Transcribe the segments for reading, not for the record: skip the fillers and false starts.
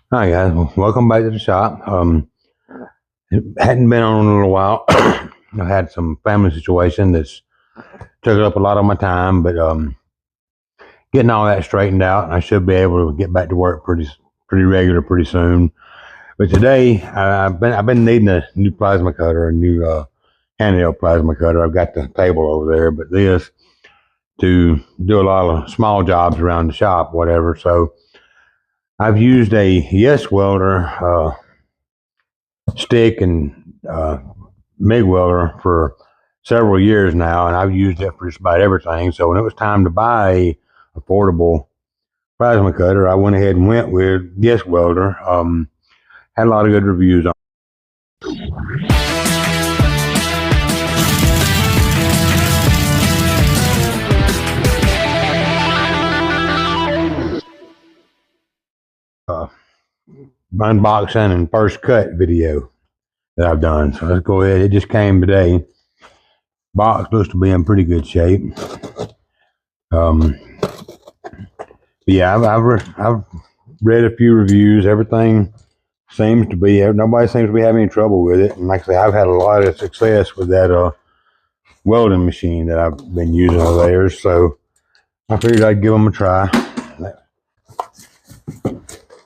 Hi guys, well, welcome back to the shop. It hadn't been on in a little while. I had some family situation that's took up a lot of my time, but getting all that straightened out, I should be able to get back to work pretty regular pretty soon. But today, I've been needing a new plasma cutter, a new handheld plasma cutter. I've got the table over there, but this to do a lot of small jobs around the shop, whatever. So I've used a Yeswelder stick and MIG welder for several years now, and I've used it for just about everything. So when it was time to buy a affordable plasma cutter, I went ahead and went with Yeswelder. Had a lot of good reviews on unboxing and first cut video that I've done. So let's go ahead. It just came today. Box looks to be in pretty good shape. Um, yeah, I've read a few reviews. Everything seems to be, nobody seems to be having any trouble with it. And like I say, I've had a lot of success with that welding machine that I've been using over there. So I figured I'd give them a try. That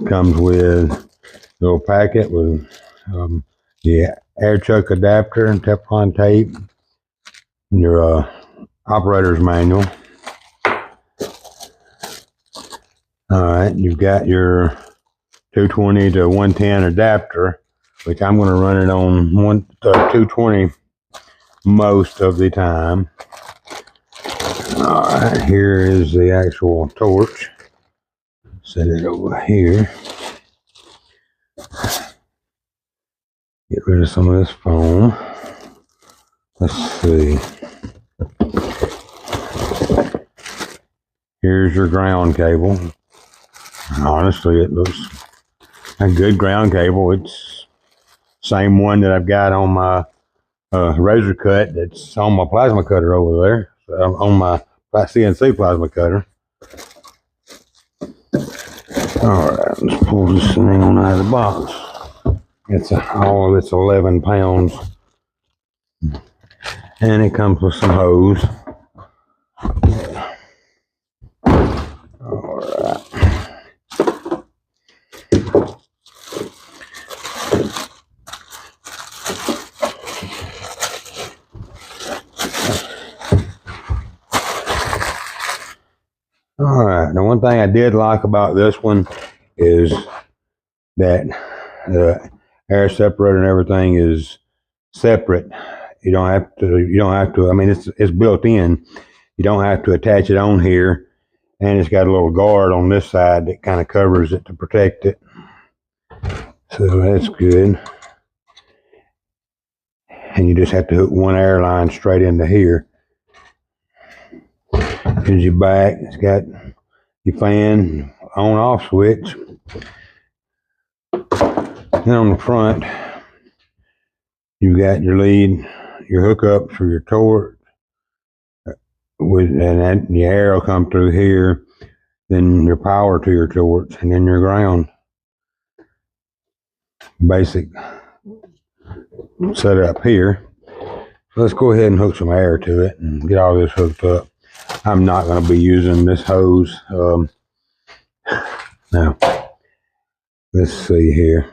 comes with a little packet with the air chuck adapter and Teflon tape, and your operator's manual. All right, you've got your 220 to 110 adapter, which I'm going to run it on 220 most of the time. All right, here is the actual torch. Set it over here. Get rid of some of this foam. Let's see. Here's your ground cable. Honestly, it looks a good ground cable. It's same one that I've got on my razor cut that's on my plasma cutter over there. On my CNC plasma cutter. All right, let's pull this thing on out of the box. All of it's 11 pounds. And it comes with some hose. All right. All right. Now, one thing I did like about this one is that the air separator and everything is separate. You don't have to. I mean, it's built in. You don't have to attach it on here, and it's got a little guard on this side that kind of covers it to protect it. So that's good. And you just have to hook one air line straight into here. Here's your back. It's got your fan on-off switch. Then on the front, you've got your lead, your hookup for your torch, and your air will come through here. Then your power to your torch, and then your ground. Basic setup here. So let's go ahead and hook some air to it and get all this hooked up. I'm not going to be using this hose. Now, let's see here.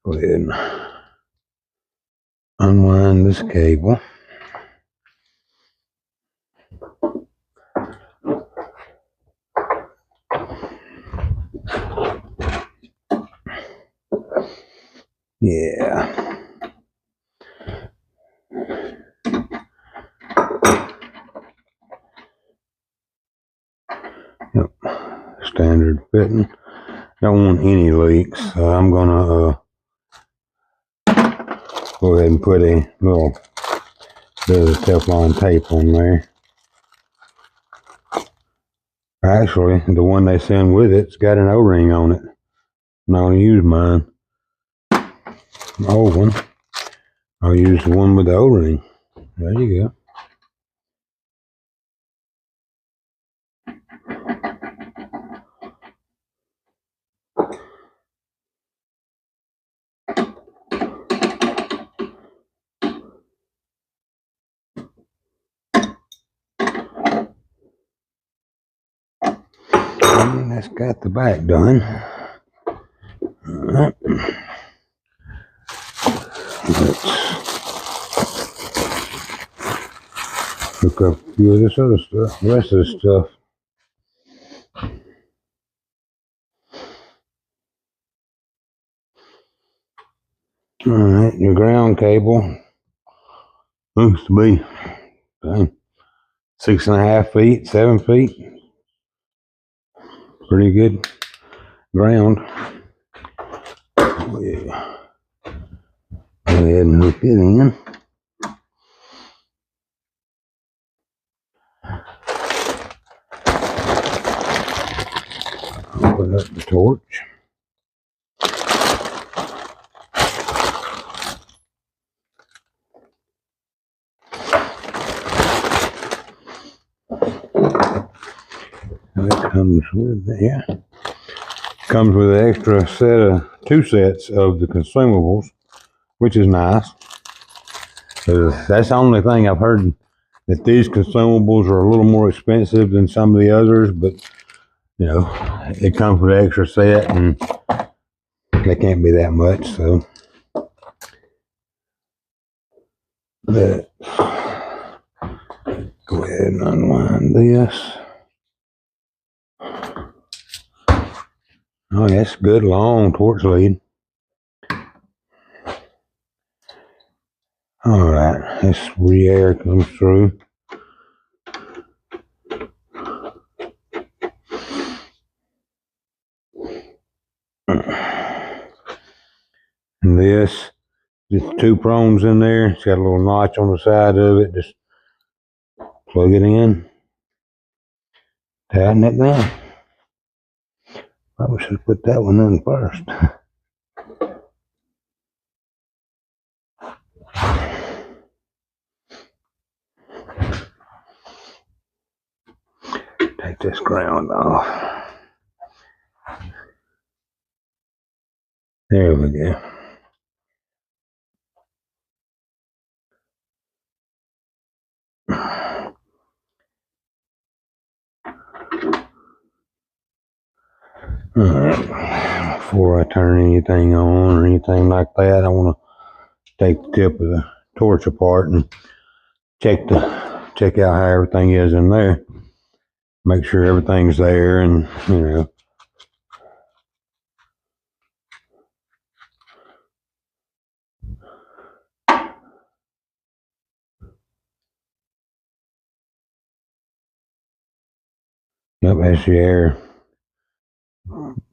Go ahead and unwind this cable. Yeah. Yep. Standard fitting. Don't want any leaks. I'm gonna go ahead and put a little bit of Teflon tape on there. Actually, the one they send with it's got an O-ring on it. I'm not gonna use mine. The old one. I'll use the one with the O-ring. There you go. And that's got the back done. Alright. Let's hook up a few of this other stuff, the rest of this stuff. Alright, your ground cable looks to be 6.5 feet, 7 feet. Pretty good ground. Oh, yeah. Go ahead and hook it in. Open up the torch. That comes with comes with an extra two sets of the consumables, which is nice. That's the only thing I've heard, that these consumables are a little more expensive than some of the others, but you know, it comes with an extra set and they can't be that much, so let's go ahead and unwind this. Oh, that's good long torch lead. All right, this air comes through. And this, just 2 prongs in there. It's got a little notch on the side of it. Just plug it in, tighten it down. Probably should have put that one in first. Take this ground off. There we go. All right, before I turn anything on or anything like that, I want to take the tip of the torch apart and check out how everything is in there. Make sure everything's there, and you know. Yep, that's the air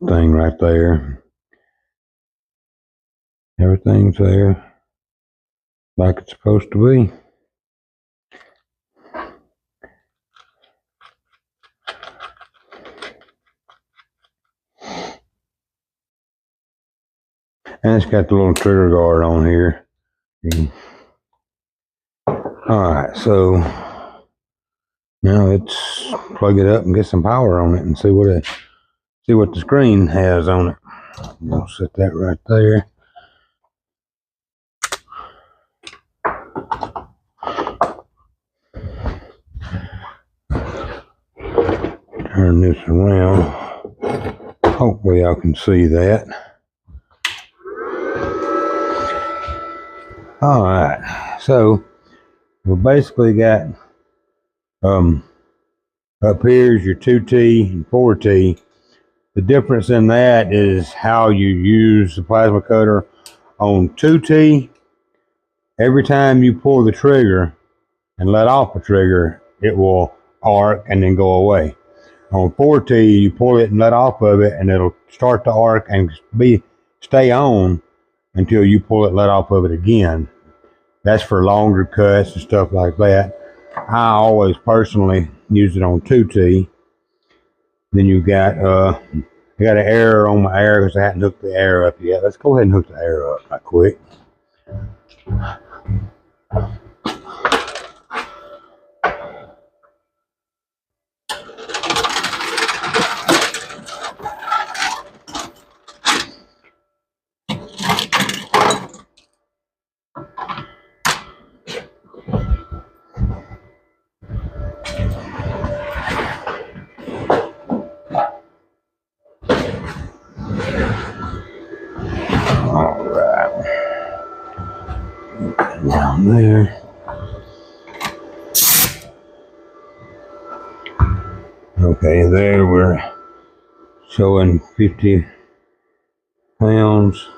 thing right there. Everything's there like it's supposed to be. And it's got the little trigger guard on here. Alright, so now let's plug it up and get some power on it and see what the screen has on it. I'll set that right there. Turn this around. Hopefully y'all can see that. All right, so we basically got up here is your 2T and 4T. The difference in that is how you use the plasma cutter. On 2T, every time you pull the trigger and let off the trigger, it will arc and then go away. On 4T, you pull it and let off of it, and it'll start to arc and stay on until you pull it and let off of it again. That's for longer cuts and stuff like that. I always personally use it on 2T. Then you got I got an error on my air because I hadn't hooked the air up yet. Let's go ahead and hook the air up right quick. there. Okay, there we're showing 50 pounds.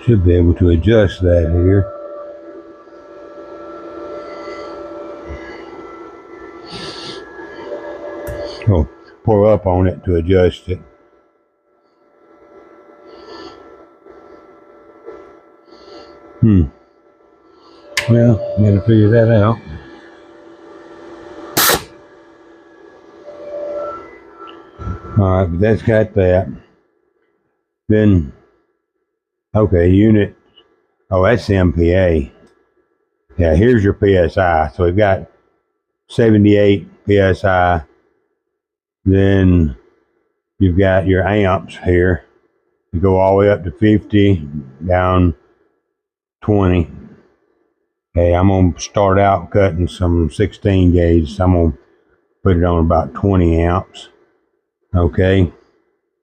Should be able to adjust that here. Oh, pull up on it to adjust it. Well, gotta figure that out. Alright, but that's got that. Then, okay, unit. Oh, that's MPA. Yeah, here's your PSI. So we've got 78 PSI. Then you've got your amps here. You go all the way up to 50, down 20. Okay, I'm going to start out cutting some 16 gauge. So I'm going to put it on about 20 amps. Okay.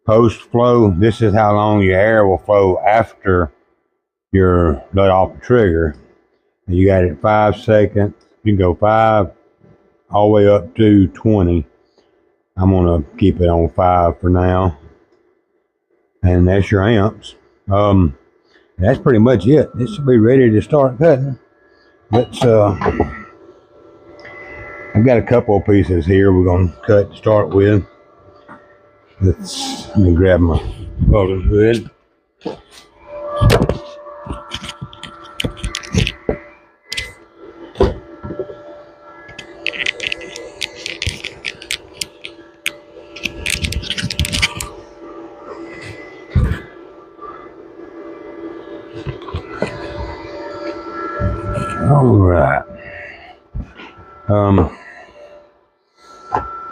Post flow, this is how long your air will flow after you're let off the trigger. You got it 5 seconds. You can go 5 all the way up to 20. I'm going to keep it on 5 for now. And that's your amps. That's pretty much it. This will be ready to start cutting. Let's I've got a couple of pieces here we're going to cut to start with. Let me grab my welding hood. All right.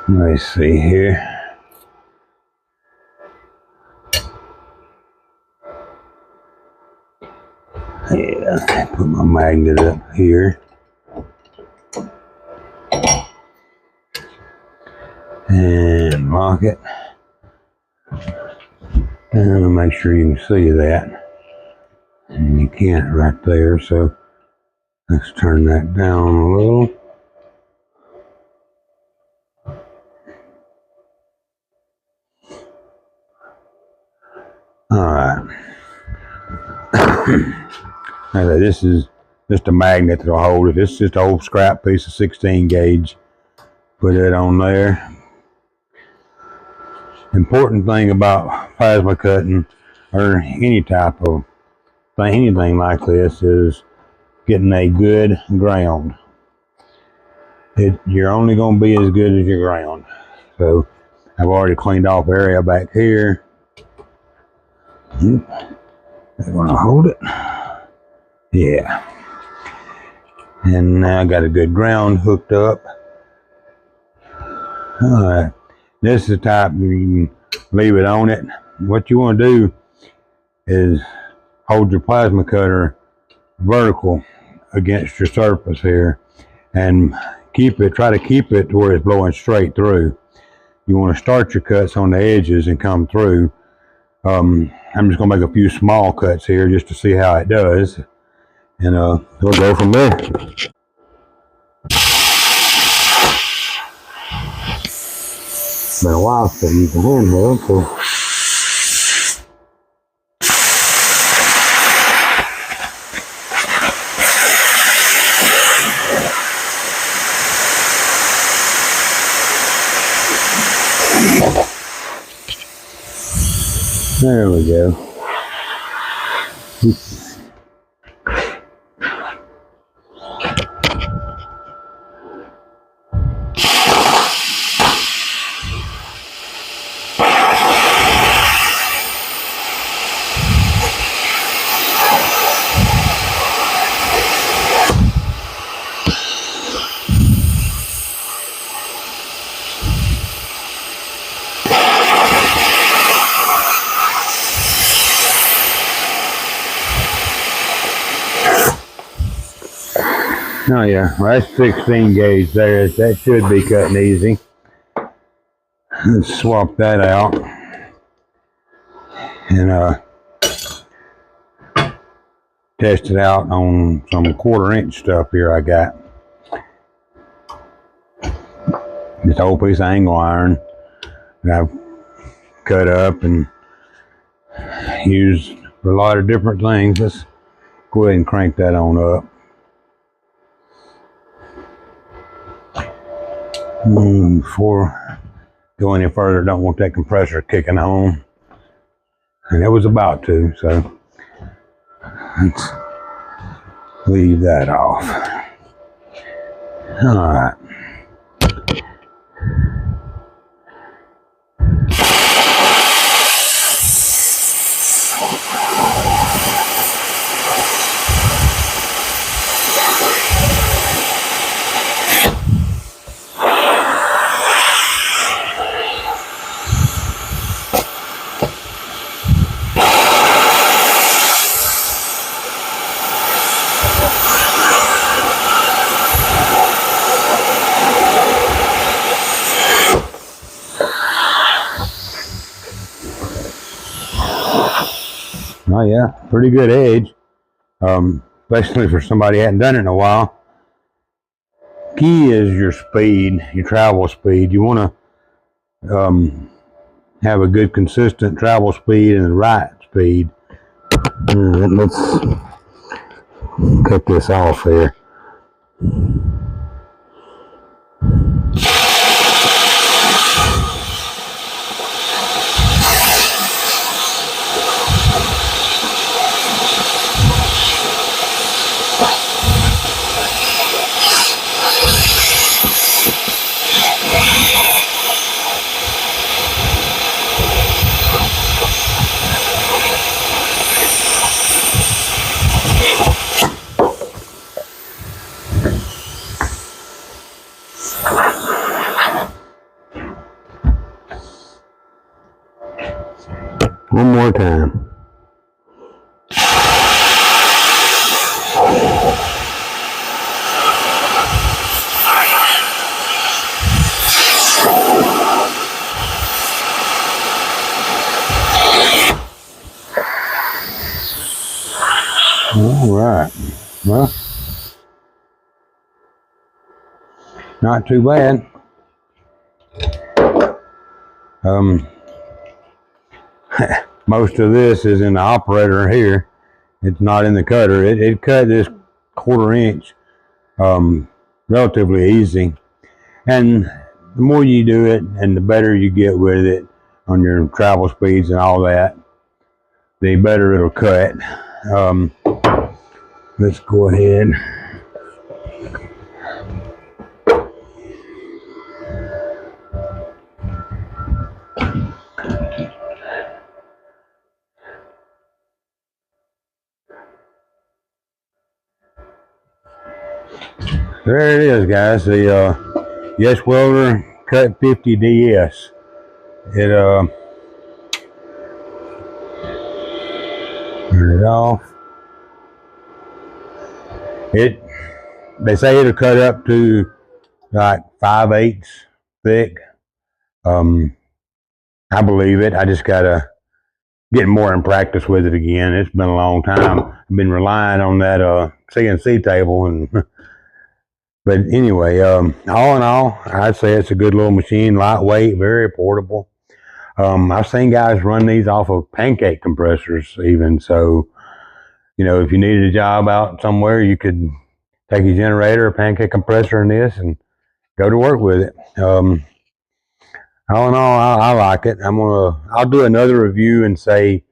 Let me see here. Yeah, put my magnet up here. And lock it. And make sure you can see that. And you can't right there, so let's turn that down a little. Alright. Okay, this is just a magnet that'll hold it. This is just an old scrap piece of 16 gauge. Put it on there. Important thing about plasma cutting or any type of thing, anything like this, is getting a good ground. You're only going to be as good as your ground. So I've already cleaned off area back here. They're going to hold it. Yeah. And now I got a good ground hooked up. Alright. This is the type you can leave it on it. What you want to do is hold your plasma cutter vertical against your surface here and try to keep it to where it's blowing straight through. You want to start your cuts on the edges and come through. I'm just going to make a few small cuts here just to see how it does, and we'll go from there. It's been a while since I used the handheld, so there we go. Oh yeah, well, that's 16 gauge there. That should be cutting easy. Let's swap that out. And test it out on some 1/4-inch stuff here I got. This whole piece of angle iron that I've cut up and used for a lot of different things. Let's go ahead and crank that on up. Before I go any further, don't want that compressor kicking on. And it was about to, so let's leave that off. All right. Oh yeah, pretty good edge, especially for somebody who hadn't done it in a while. Key is your speed, your travel speed. You want to have a good consistent travel speed and the right speed. Let's cut this off here. One more time. All right. Well, not too bad. Most of this is in the operator here. It's not in the cutter. It cut this 1/4-inch relatively easy. And the more you do it and the better you get with it on your travel speeds and all that, the better it'll cut. Let's go ahead. There it is, guys. The Yeswelder Cut-50DS. Turn it off. They say it'll cut up to like 5/8 thick. I believe it. I just gotta get more in practice with it again. It's been a long time. I've been relying on that CNC table, and but anyway, all in all, I'd say it's a good little machine, lightweight, very portable. I've seen guys run these off of pancake compressors even, so you know, if you needed a job out somewhere, you could take a generator, a pancake compressor, and this, and go to work with it. All in all, I like it. I'll do another review in say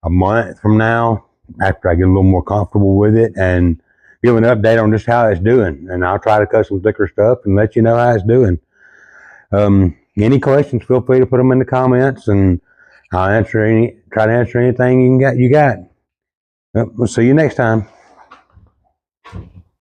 a month from now after I get a little more comfortable with it and give an update on just how it's doing. And I'll try to cut some thicker stuff and let you know how it's doing. Any questions, feel free to put them in the comments, and I'll try to answer anything you got. We'll see you next time.